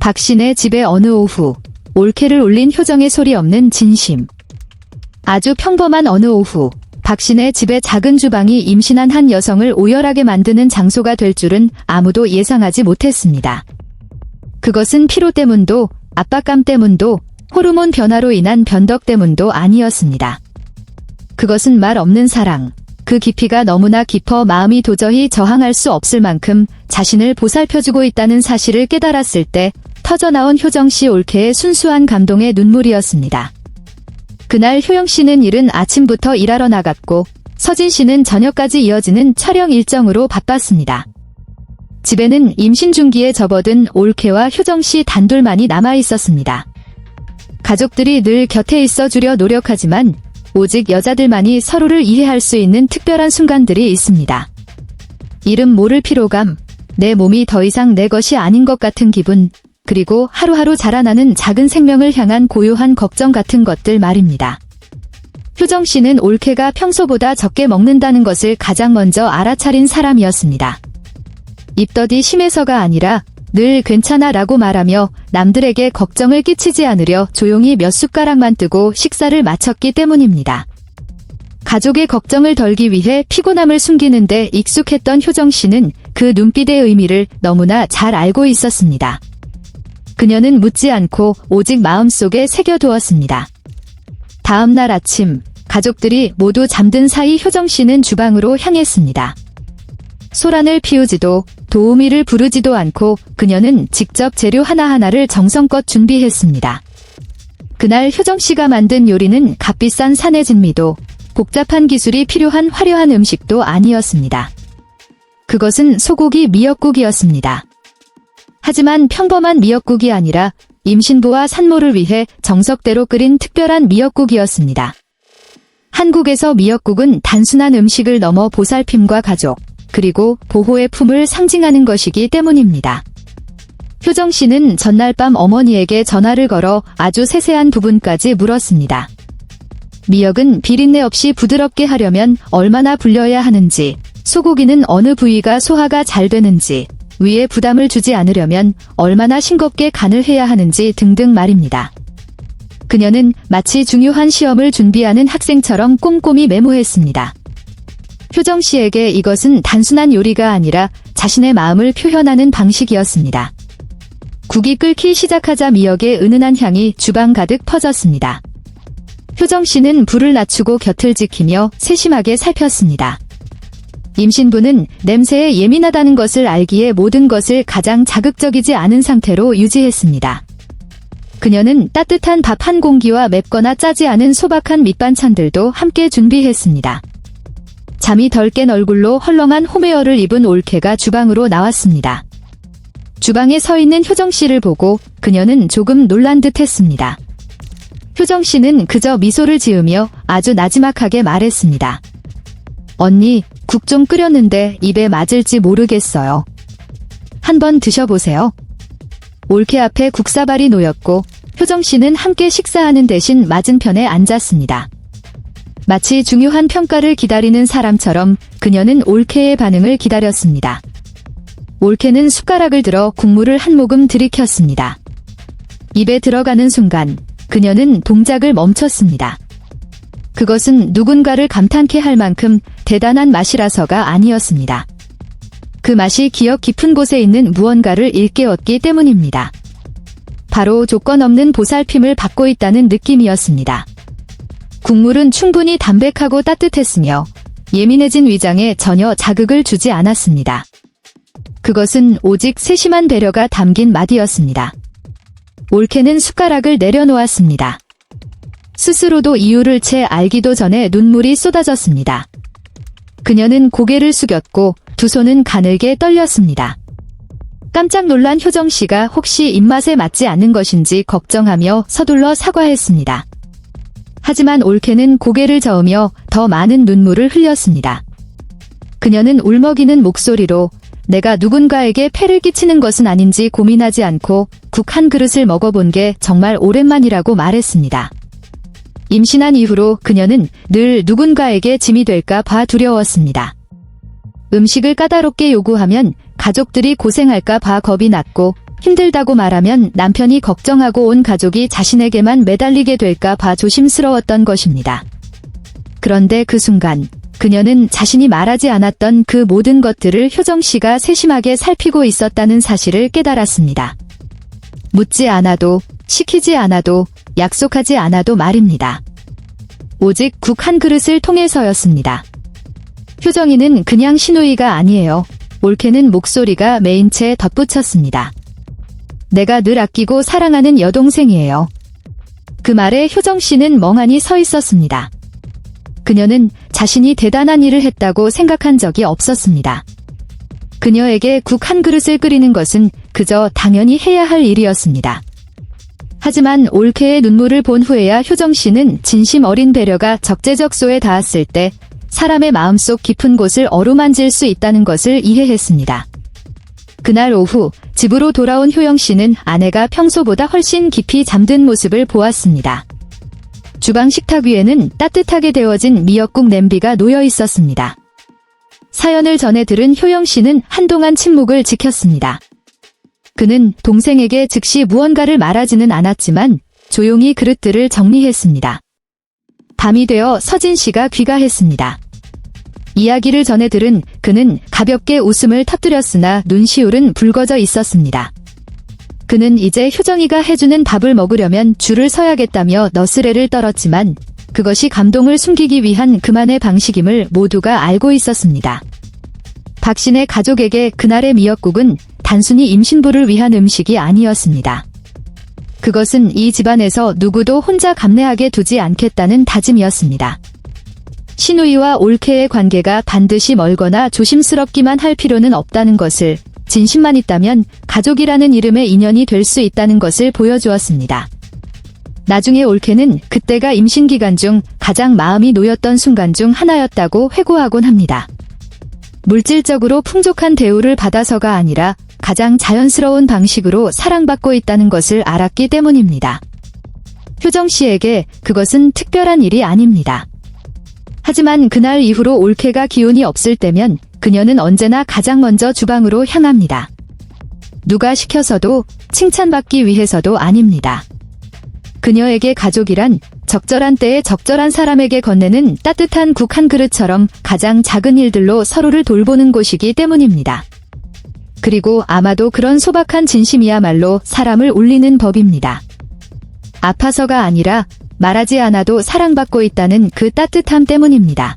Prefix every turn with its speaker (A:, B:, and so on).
A: 박씨네 집에 어느 오후 올케를 울린 효정의 소리 없는 진심. 아주 평범한 어느 오후 박씨네 집의 작은 주방이 임신한 한 여성을 오열하게 만드는 장소가 될 줄은 아무도 예상하지 못했습니다. 그것은 피로 때문도 압박감 때문도 호르몬 변화로 인한 변덕 때문도 아니었습니다. 그것은 말 없는 사랑, 그 깊이가 너무나 깊어 마음이 도저히 저항할 수 없을 만큼 자신을 보살펴주고 있다는 사실을 깨달았을 때 터져나온 효정씨 올케의 순수한 감동의 눈물이었습니다. 그날 효영씨는 이른 아침부터 일하러 나갔고 서진씨는 저녁까지 이어지는 촬영 일정으로 바빴습니다. 집에는 임신 중기에 접어든 올케와 효정씨 단둘만이 남아있었습니다. 가족들이 늘 곁에 있어주려 노력하지만 오직 여자들만이 서로를 이해할 수 있는 특별한 순간들이 있습니다. 이름 모를 피로감, 내 몸이 더 이상 내 것이 아닌 것 같은 기분, 그리고 하루하루 자라나는 작은 생명을 향한 고요한 걱정 같은 것들 말입니다. 효정씨는 올케가 평소보다 적게 먹는다는 것을 가장 먼저 알아차린 사람이었습니다. 입덧이 심해서가 아니라 늘 괜찮아 라고 말하며 남들에게 걱정을 끼치지 않으려 조용히 몇 숟가락만 뜨고 식사를 마쳤기 때문입니다. 가족의 걱정을 덜기 위해 피곤함을 숨기는 데 익숙했던 효정씨는 그 눈빛의 의미를 너무나 잘 알고 있었습니다. 그녀는 묻지 않고 오직 마음속에 새겨두었습니다. 다음 날 아침, 가족들이 모두 잠든 사이 효정씨는 주방으로 향했습니다. 소란을 피우지도 도우미를 부르지도 않고 그녀는 직접 재료 하나하나를 정성껏 준비했습니다. 그날 효정씨가 만든 요리는 값비싼 산의 진미도 복잡한 기술이 필요한 화려한 음식도 아니었습니다. 그것은 소고기 미역국이었습니다. 하지만 평범한 미역국이 아니라 임신부와 산모를 위해 정석대로 끓인 특별한 미역국이었습니다. 한국에서 미역국은 단순한 음식을 넘어 보살핌과 가족, 그리고 보호의 품을 상징하는 것이기 때문입니다. 효정씨는 전날 밤 어머니에게 전화를 걸어 아주 세세한 부분까지 물었습니다. 미역은 비린내 없이 부드럽게 하려면 얼마나 불려야 하는지, 소고기는 어느 부위가 소화가 잘 되는지, 위에 부담을 주지 않으려면 얼마나 싱겁게 간을 해야 하는지 등등 말입니다. 그녀는 마치 중요한 시험을 준비하는 학생처럼 꼼꼼히 메모했습니다. 효정씨에게 이것은 단순한 요리가 아니라 자신의 마음을 표현하는 방식이었습니다. 국이 끓기 시작하자 미역의 은은한 향이 주방 가득 퍼졌습니다. 효정씨는 불을 낮추고 곁을 지키며 세심하게 살폈습니다. 임신부는 냄새에 예민하다는 것을 알기에 모든 것을 가장 자극적이지 않은 상태로 유지했습니다. 그녀는 따뜻한 밥 한 공기와 맵거나 짜지 않은 소박한 밑반찬들도 함께 준비했습니다. 잠이 덜 깬 얼굴로 헐렁한 홈웨어를 입은 올케가 주방으로 나왔습니다. 주방에 서 있는 효정씨를 보고 그녀는 조금 놀란 듯 했습니다. 효정씨는 그저 미소를 지으며 아주 나지막하게 말했습니다. 언니, 국 좀 끓였는데 입에 맞을지 모르겠어요. 한번 드셔보세요. 올케 앞에 국사발이 놓였고 효정씨는 함께 식사하는 대신 맞은편에 앉았습니다. 마치 중요한 평가를 기다리는 사람처럼 그녀는 올케의 반응을 기다렸습니다. 올케는 숟가락을 들어 국물을 한 모금 들이켰습니다. 입에 들어가는 순간 그녀는 동작을 멈췄습니다. 그것은 누군가를 감탄케 할 만큼 대단한 맛이라서가 아니었습니다. 그 맛이 기억 깊은 곳에 있는 무언가를 일깨웠기 때문입니다. 바로 조건 없는 보살핌을 받고 있다는 느낌이었습니다. 국물은 충분히 담백하고 따뜻했으며 예민해진 위장에 전혀 자극을 주지 않았습니다. 그것은 오직 세심한 배려가 담긴 맛이었습니다. 올케는 숟가락을 내려놓았습니다. 스스로도 이유를 채 알기도 전에 눈물이 쏟아졌습니다. 그녀는 고개를 숙였고 두 손은 가늘게 떨렸습니다. 깜짝 놀란 효정씨가 혹시 입맛에 맞지 않는 것인지 걱정하며 서둘러 사과했습니다. 하지만 올케는 고개를 저으며 더 많은 눈물을 흘렸습니다. 그녀는 울먹이는 목소리로 내가 누군가에게 폐를 끼치는 것은 아닌지 고민하지 않고 국 한 그릇을 먹어본 게 정말 오랜만이라고 말했습니다. 임신한 이후로 그녀는 늘 누군가에게 짐이 될까 봐 두려웠습니다. 음식을 까다롭게 요구하면 가족들이 고생할까 봐 겁이 났고 힘들다고 말하면 남편이 걱정하고 온 가족이 자신에게만 매달리게 될까 봐 조심스러웠던 것입니다. 그런데 그 순간 그녀는 자신이 말하지 않았던 그 모든 것들을 효정씨가 세심하게 살피고 있었다는 사실을 깨달았습니다. 묻지 않아도, 시키지 않아도, 약속하지 않아도 말입니다. 오직 국 한 그릇을 통해서였습니다. 효정이는 그냥 시누이가 아니에요. 올케는 목소리가 메인 채 덧붙였습니다. 내가 늘 아끼고 사랑하는 여동생이에요. 그 말에 효정씨는 멍하니 서 있었습니다. 그녀는 자신이 대단한 일을 했다고 생각한 적이 없었습니다. 그녀에게 국 한 그릇을 끓이는 것은 그저 당연히 해야 할 일이었습니다. 하지만 올케의 눈물을 본 후에야 효정씨는 진심 어린 배려가 적재적소에 닿았을 때 사람의 마음속 깊은 곳을 어루만질 수 있다는 것을 이해했습니다. 그날 오후 집으로 돌아온 효영씨는 아내가 평소보다 훨씬 깊이 잠든 모습을 보았습니다. 주방 식탁 위에는 따뜻하게 데워진 미역국 냄비가 놓여 있었습니다. 사연을 전해 들은 효영씨는 한동안 침묵을 지켰습니다. 그는 동생에게 즉시 무언가를 말하지는 않았지만 조용히 그릇들을 정리했습니다. 밤이 되어 서진씨가 귀가했습니다. 이야기를 전해 들은 그는 가볍게 웃음을 터뜨렸으나 눈시울은 붉어져 있었습니다. 그는 이제 효정이가 해주는 밥을 먹으려면 줄을 서야겠다며 너스레를 떨었지만 그것이 감동을 숨기기 위한 그만의 방식임을 모두가 알고 있었습니다. 박씨네 가족에게 그날의 미역국은 단순히 임신부를 위한 음식이 아니었습니다. 그것은 이 집안에서 누구도 혼자 감내하게 두지 않겠다는 다짐이었습니다. 시누이와 올케의 관계가 반드시 멀거나 조심스럽기만 할 필요는 없다는 것을, 진심만 있다면 가족이라는 이름의 인연이 될 수 있다는 것을 보여주었습니다. 나중에 올케는 그때가 임신 기간 중 가장 마음이 놓였던 순간 중 하나였다고 회고하곤 합니다. 물질적으로 풍족한 대우를 받아서가 아니라 가장 자연스러운 방식으로 사랑받고 있다는 것을 알았기 때문입니다. 효정 씨에게 그것은 특별한 일이 아닙니다. 하지만 그날 이후로 올케가 기운이 없을 때면 그녀는 언제나 가장 먼저 주방으로 향합니다. 누가 시켜서도, 칭찬받기 위해서도 아닙니다. 그녀에게 가족이란 적절한 때에 적절한 사람에게 건네는 따뜻한 국 한 그릇처럼 가장 작은 일들로 서로를 돌보는 곳이기 때문입니다. 그리고 아마도 그런 소박한 진심이야말로 사람을 울리는 법입니다. 아파서가 아니라 말하지 않아도 사랑받고 있다는 그 따뜻함 때문입니다.